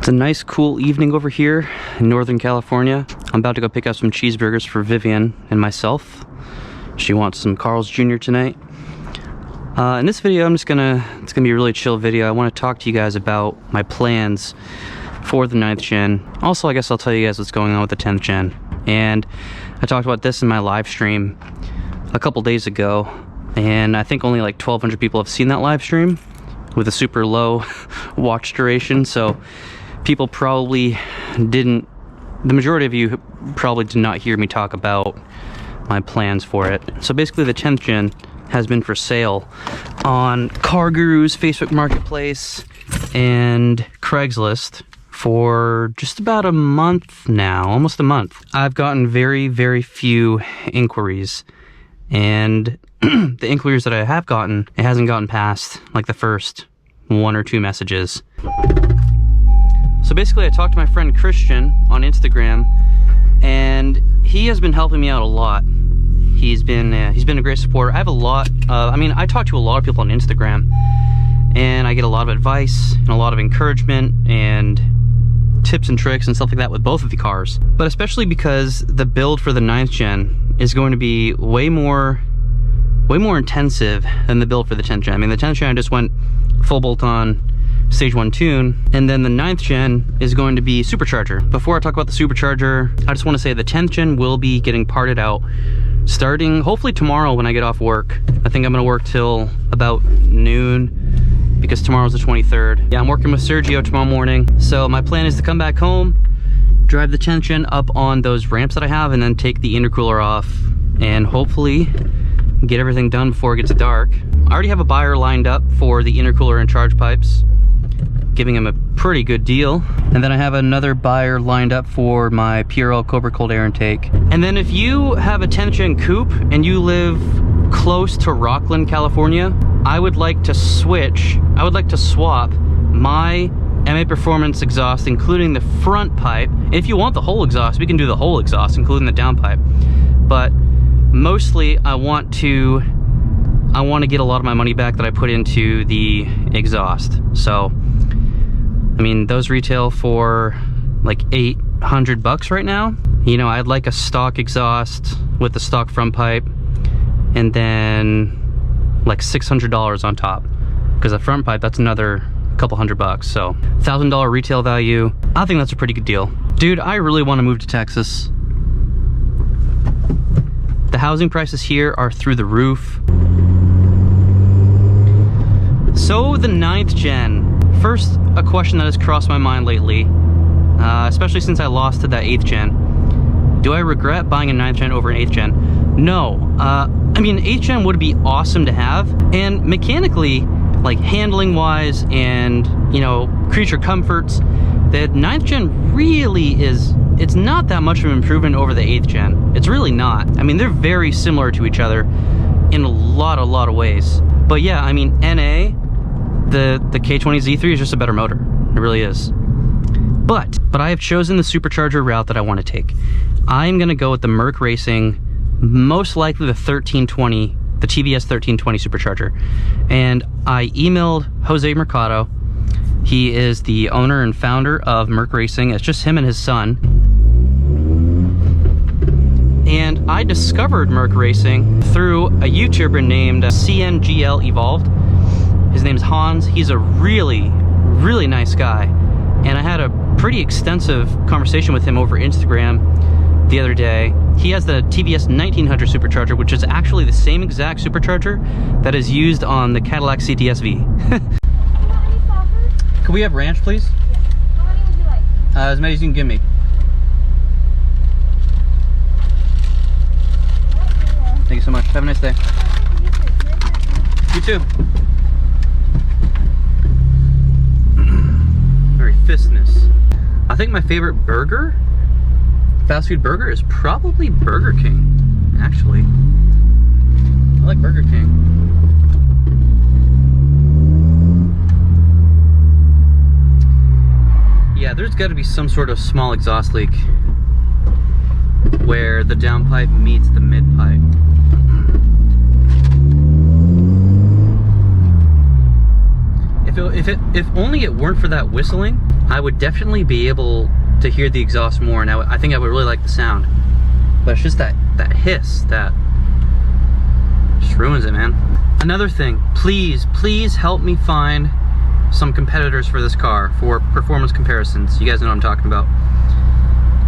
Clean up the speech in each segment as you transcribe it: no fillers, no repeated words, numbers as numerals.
It's a nice cool evening over here in Northern California. I'm about to go pick up some cheeseburgers for Vivian and myself. She wants some Carl's Jr. tonight. In this video, it's gonna be a really chill video. I want to talk to you guys about my plans for the 9th gen. Also, I guess I'll tell you guys what's going on with the 10th gen. And I talked about this in my live stream a couple days ago, and I think only like 1,200 people have seen that live stream with a super low watch duration. So people probably didn't, the majority of you probably did not hear me talk about my plans for it. So basically the 10th gen has been for sale on Car Guru's Facebook Marketplace and Craigslist for just about a month now, almost a month. I've gotten very, very few inquiries, and the inquiries that I have gotten, it hasn't gotten past like the first 1 or 2 messages. So basically I talked to my friend Christian on Instagram, and he has been helping me out a lot. He's been a great supporter. I have a lot of, I talk to a lot of people on Instagram, and I get a lot of advice and a lot of encouragement and tips and tricks and stuff like that with both of the cars. But especially because the build for the 9th gen is going to be way more intensive than the build for the 10th gen. The 10th gen I just went full bolt-on stage 1 tune, and then the 9th gen is going to be supercharger. Before I talk about the supercharger, I just want to say the 10th gen will be getting parted out starting hopefully tomorrow when I get off work. I think I'm gonna work till about noon because tomorrow's the 23rd. Yeah, I'm working with Sergio tomorrow morning. So my plan is to come back home, drive the 10th gen up on those ramps that I have, and then take the intercooler off and hopefully get everything done before it gets dark. I already have a buyer lined up for the intercooler and charge pipes, giving him a pretty good deal. And then I have another buyer lined up for my PRL Cobra Cold Air Intake. And then if you have a 10th gen coupe and you live close to Rockland, California, I would like to swap my MA Performance exhaust, including the front pipe. If you want the whole exhaust, we can do the whole exhaust, including the downpipe. But mostly I want to get a lot of my money back that I put into the exhaust. So those retail for like $800 right now. I'd like a stock exhaust with the stock front pipe, and then like $600 on top, because the front pipe, that's another couple $100. So $1,000 retail value. I think that's a pretty good deal. Dude, I really want to move to Texas. The housing prices here are through the roof. So the 9th gen. First, a question that has crossed my mind lately, especially since I lost to that 8th gen. Do I regret buying a 9th gen over an 8th gen? No. 8th gen would be awesome to have, and mechanically, like handling wise and, creature comforts, the 9th gen really is, it's not that much of an improvement over the 8th gen. It's really not. They're very similar to each other in a lot of ways. But yeah, NA, the K20 Z3 is just a better motor. It really is. But I have chosen the supercharger route that I want to take. I'm going to go with the Merc Racing, most likely the 1320, the TVS 1320 supercharger. And I emailed Jose Mercado. He is the owner and founder of Merc Racing. It's just him and his son. And I discovered Merc Racing through a YouTuber named CNGL Evolved. His name's Hans. He's a really, really nice guy. And I had a pretty extensive conversation with him over Instagram the other day. He has the TVS 1900 supercharger, which is actually the same exact supercharger that is used on the Cadillac CTS-V. Could we have ranch, please? How many would you like? As many as you can give me. Thank you so much. Have a nice day. You too. Very fistness. I think my favorite burger, fast food burger, is probably Burger King, actually. I like Burger King. Yeah, there's got to be some sort of small exhaust leak where the downpipe meets the mid pipe. If only it weren't for that whistling, I would definitely be able to hear the exhaust more, and I think I would really like the sound. But it's just that hiss that just ruins it, man. Another thing, please help me find some competitors for this car for performance comparisons. You guys know what I'm talking about.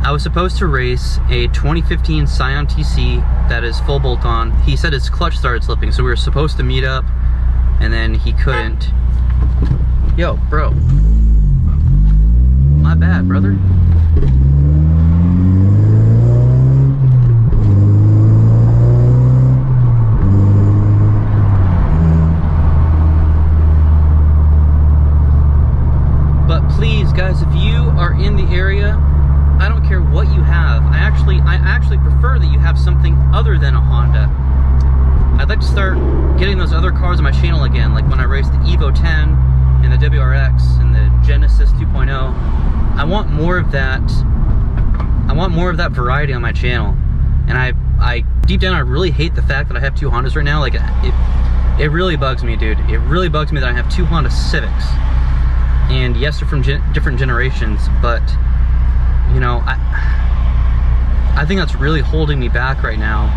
I was supposed to race a 2015 Scion TC that is full bolt-on. He said his clutch started slipping, so we were supposed to meet up, and then he couldn't. Yo, bro. My bad, brother. But please, guys, if you are in the area, I don't care what you have. I actually prefer that you have something other than a Honda. I'd like to start getting those other cars on my channel again, like when I raced the Evo 10 and the WRX and the Genesis 2.0. I want more of that. I want more of that variety on my channel. And I deep down, I really hate the fact that I have two Hondas right now. Like it really bugs me, dude. It really bugs me that I have two Honda Civics. And yes, they're from different generations, but you know, I think that's really holding me back right now,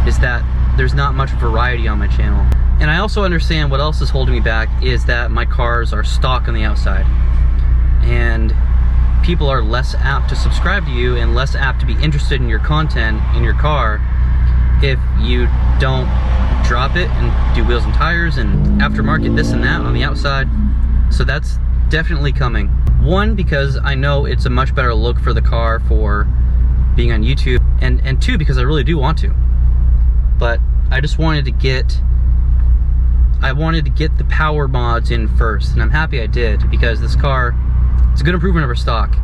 is that there's not much variety on my channel. And I also understand what else is holding me back is that my cars are stock on the outside. And people are less apt to subscribe to you and less apt to be interested in your content in your car if you don't drop it and do wheels and tires and aftermarket this and that on the outside. So that's definitely coming. One, because I know it's a much better look for the car for being on YouTube, and two, because I really do want to. But I just wanted to get the power mods in first, and I'm happy I did, because this car, it's a good improvement over stock,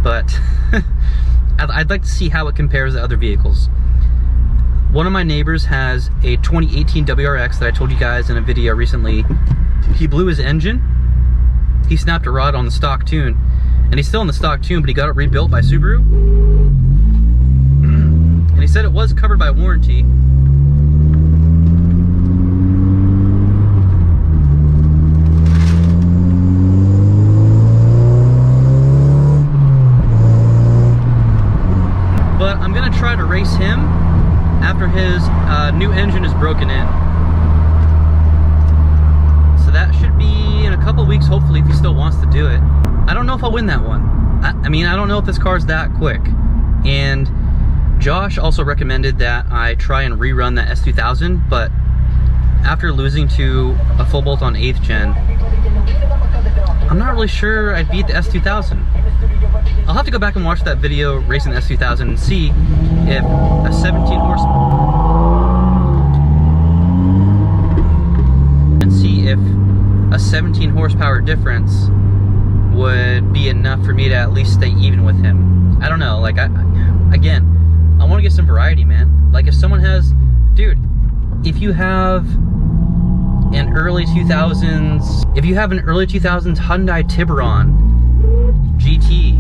but I'd like to see how it compares to other vehicles. One of my neighbors has a 2018 WRX that I told you guys in a video recently. He blew his engine. He snapped a rod on the stock tune, and he's still in the stock tune, but he got it rebuilt by Subaru. And he said it was covered by warranty. But I'm gonna try to race him after his new engine is broken in. So that should be in a couple weeks, hopefully, if he still wants to do it. I don't know if I'll win that one. I mean, I don't know if this car's that quick. And Josh also recommended that I try and rerun that S2000, but after losing to a full bolt on 8th gen, I'm not really sure I'd beat the S2000. I'll have to go back and watch that video racing the S2000 and see if a 17 horsepower difference would be enough for me to at least stay even with him. I don't know, like, again, I want to get some variety, man. Like, if someone has, dude, if you have an early 2000s Hyundai Tiburon GT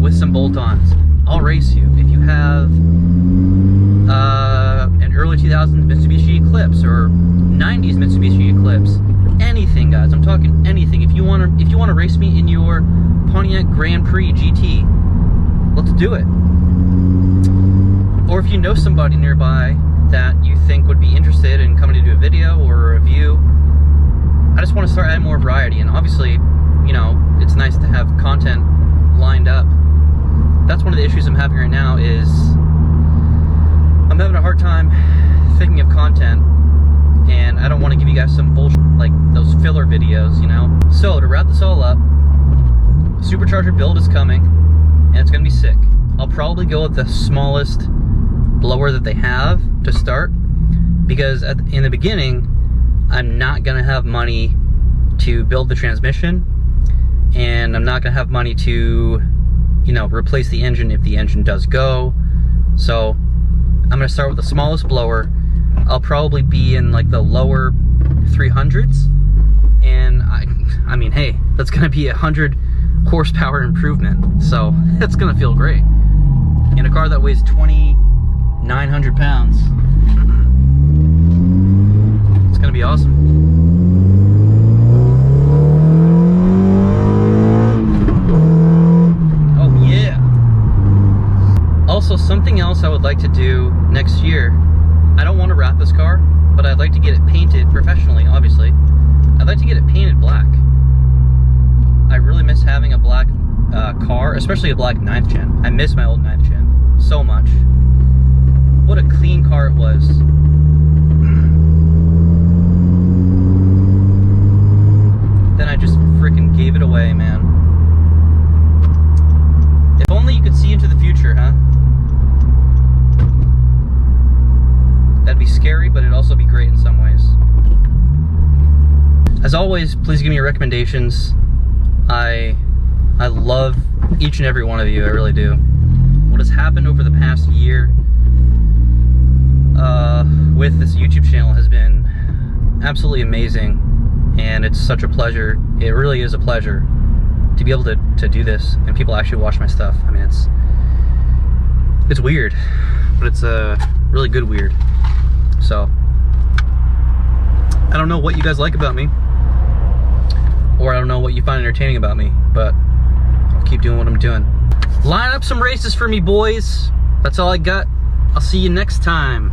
with some bolt-ons, I'll race you. If you have an early 2000s Mitsubishi Eclipse or 90s Mitsubishi Eclipse, anything, guys, I'm talking anything. If you want to race me in your Pontiac Grand Prix GT, let's do it. Or if you know somebody nearby that you think would be interested in coming to do a video or a review, I just want to start adding more variety. And obviously, you know, it's nice to have content lined up. That's one of the issues I'm having right now, is I'm having a hard time thinking of content, and I don't want to give you guys some bullshit like those filler videos, you know? So to wrap this all up, Supercharger build is coming, and it's gonna be sick. I'll probably go with the smallest blower that they have to start, because in the beginning, I'm not gonna have money to build the transmission, and I'm not gonna have money to, you know, replace the engine if the engine does go. So I'm gonna start with the smallest blower. I'll probably be in like the lower 300s, and I mean, hey, that's gonna be 100 horsepower improvement, so that's gonna feel great in a car that weighs 2,900 pounds. It's gonna be awesome. Also, something else I would like to do next year, I don't want to wrap this car, but I'd like to get it painted professionally, obviously. I'd like to get it painted black. I really miss having a black car, especially a black 9th gen. I miss my old 9th gen so much. What a clean car it was. Then I just freaking gave it away, man. If only you could see into the future, huh? That'd be scary, but it'd also be great in some ways. As always, please give me your recommendations. I love each and every one of you, I really do. What has happened over the past year with this YouTube channel has been absolutely amazing, and it's such a pleasure. It really is a pleasure to be able to do this and people actually watch my stuff. I mean, it's weird, but it's a really good weird. So I don't know what you guys like about me, or I don't know what you find entertaining about me, but I'll keep doing what I'm doing. Line up some races for me, boys. That's all I got. I'll see you next time.